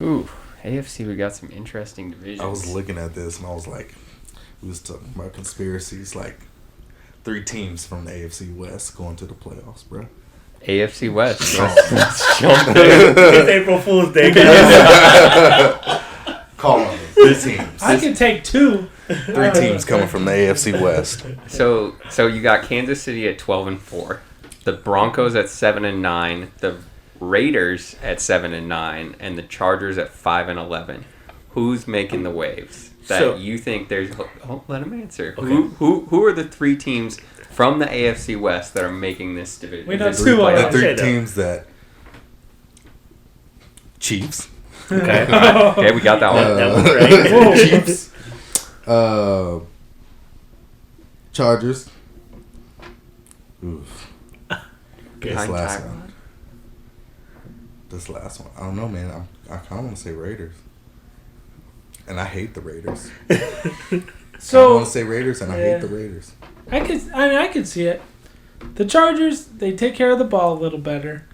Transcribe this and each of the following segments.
Ooh, AFC, we got some interesting divisions. I was looking at this and I was like, we was talking about conspiracies, like 3 teams from the AFC West going to the playoffs, bro. AFC West. It's April Fool's Day, guys. Call on it. 3 teams. I can take 2. 3 teams coming from the AFC West. So you got Kansas City at 12-4, the Broncos at 7-9, the Raiders at 7-9, and the Chargers at 5-11. Who's making the waves? That you think there's? Oh, let him answer. Okay. Who are the 3 teams from the AFC West that are making this division? We know this 2 The 3 Say that. teams that Chiefs. Okay. Okay, we got that one. That was right. Chiefs. Chargers. Oof. Okay. This Behind last Tyrod. one. This last one. I don't know, man. I kind of want to say Raiders. And I hate the Raiders. I So want to say Raiders, and I hate the Raiders. I could see it. The Chargers, they take care of the ball a little better.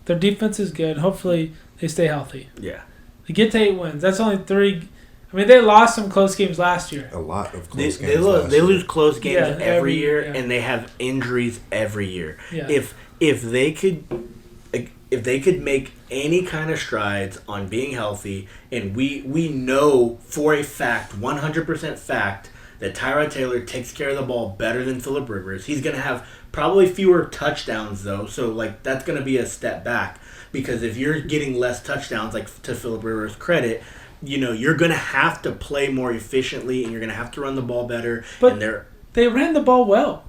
Their defense is good. Hopefully, they stay healthy. Yeah. They get to 8 wins. That's only 3. I mean, they lost some close games last year. A lot of They, close they, games. lo- last they year. lose close games Yeah, every year, yeah. and they have injuries every year. Yeah. If they could make any kind of strides on being healthy, and we know for a fact, 100% fact, that Tyrod Taylor takes care of the ball better than Phillip Rivers. He's going to have probably fewer touchdowns, though, so like that's going to be a step back. Because if you're getting less touchdowns, like to Phillip Rivers' credit, you know, you're going to have to play more efficiently, and you're going to have to run the ball better. But and they ran the ball well.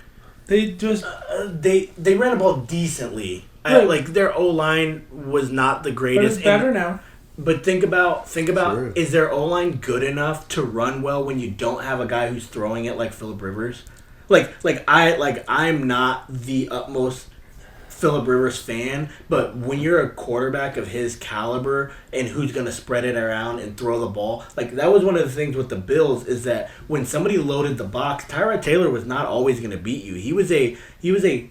They just they ran the ball decently. Right. Like their O-line was not the but greatest. it's better now. But think about Sure. is their O-line good enough to run well when you don't have a guy who's throwing it like Phillip Rivers? I'm not the utmost Phillip Rivers fan, but when you're a quarterback of his caliber and who's going to spread it around and throw the ball, like that was one of the things with the Bills is that when somebody loaded the box, Tyrod Taylor was not always going to beat you. He was a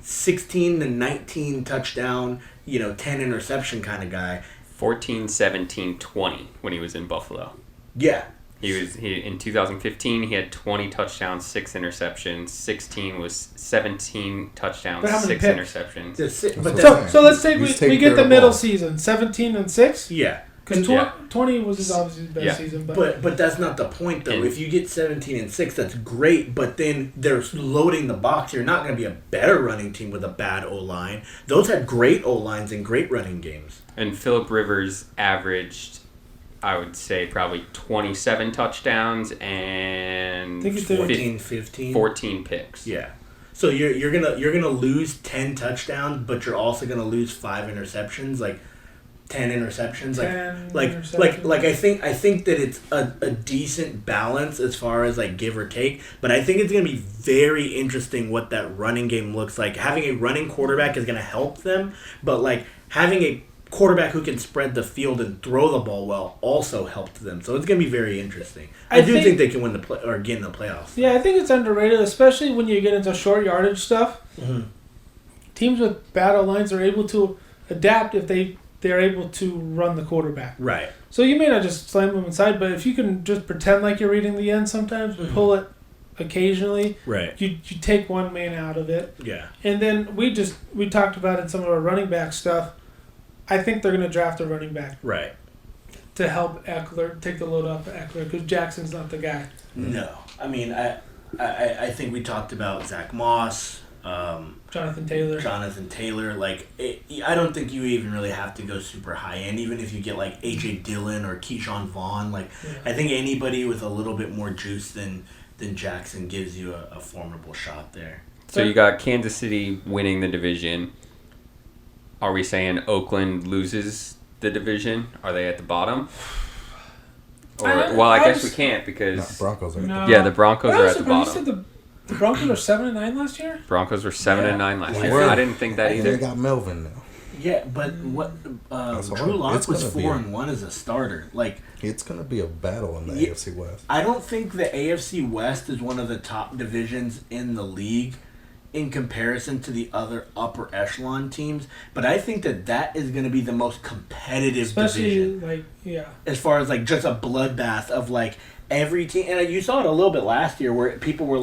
16 to 19 touchdown, 10 interception kind of guy. 14, 17, 20 when he was in Buffalo. Yeah. He in 2015 he had 20 touchdowns, 6 interceptions. 16 was 17 touchdowns, But how many 6 picks? interceptions. But That's that's, So let's say He's we taking get care the of middle ball. season, 17 and 6. yeah. Because Yeah. 20 was his obviously his best Yeah. season, but But that's not the point, though. And- If you get 17 and 6, that's great. But then they're loading the box. You're not going to be a better running team with a bad O line. Those had great O lines and great running games. And Phillip Rivers averaged, I would say, probably 27 touchdowns and I think it's 14, 15. 14 picks. Yeah. So you're gonna lose 10 touchdowns, but you're also gonna lose 5 interceptions, like 10 interceptions, 10 like interceptions. I think that it's a decent balance as far as like give or take, but I think it's gonna be very interesting what that running game looks like. Having a running quarterback is gonna help them, but like having a quarterback who can spread the field and throw the ball well also helped them. So it's gonna be very interesting. I do think they can win get in the playoffs. yeah, I think it's underrated, especially when you get into short yardage stuff. Mm-hmm. Teams with battle lines are able to adapt if they're able to run the quarterback. Right. So you may not just slam them inside, but if you can just pretend like you're reading the end sometimes, Mhm. pull it occasionally, Right. you take one man out of it. Yeah. And then we talked about in some of our running back stuff. I think they're going to draft a running back Right. to help Eckler, take the load off of Eckler, because Jackson's not the guy. No. I mean, I think we talked about Zach Moss, Jonathan Taylor. Jonathan Taylor. Like, I don't think you even really have to go super high end, even if you get like A.J. Dillon or Keyshawn Vaughn. Like, Yeah. I think anybody with a little bit more juice than Jackson gives you a formidable shot there. So you got Kansas City winning the division. Are we saying Oakland loses the division? Are they at the bottom? Or, I guess we can't because Broncos are No. yeah, the Broncos I are was at the surprised. You bottom. said the Broncos are 7-9 last year. Broncos were 7-9 last They year. were. I didn't think that And they either. got Melvin now. Yeah, but what That's hard. Drew Lock It's was gonna be 4-1 as a starter. Like, It's going to be a battle in the Yeah. AFC West. I don't think the AFC West is one of the top divisions in the league in comparison to the other upper echelon teams, but I think that is going to be the most competitive Especially, division. yeah. As far as, just a bloodbath of, every team. And you saw it a little bit last year where people were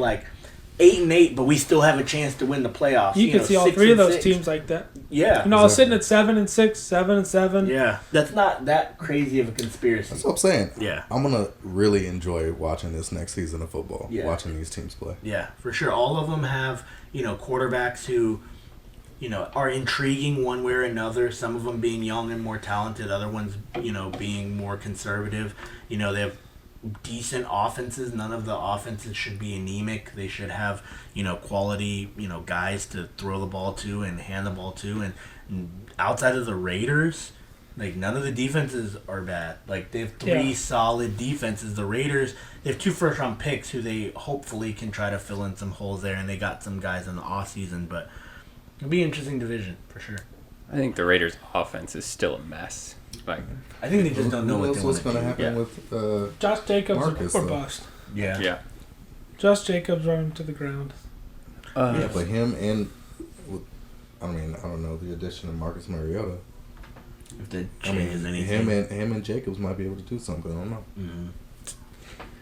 8-8, but we still have a chance to win the playoffs. You could see all three of those 6-6. teams like that. Yeah. I was sitting at 7-6, 7-7. Yeah. That's not that crazy of a conspiracy. That's what I'm saying. Yeah. I'm gonna really enjoy watching this next season of football. Yeah. Watching these teams play. Yeah, for sure. All of them have, quarterbacks who, are intriguing one way or another. Some of them being young and more talented. Other ones, being more conservative. They have decent offenses. None of the offenses should be anemic. They should have, quality, guys to throw the ball to and hand the ball to. And outside of the Raiders, none of the defenses are bad. They have three solid defenses. The Raiders, they have 2 first-round picks who they hopefully can try to fill in some holes there, and they got some guys in the offseason. But it'll be an interesting division, for sure. I think the Raiders' offense is still a mess. I think they just don't know what's what going to happen Yeah. with Josh Jacobs Marcus, or though. bust. Yeah. Yeah. Josh Jacobs run him to the ground. yeah, but him and I don't know the addition of Marcus Mariota. If that changes anything. Him and Jacobs might be able to do something. I don't know. Mm-hmm.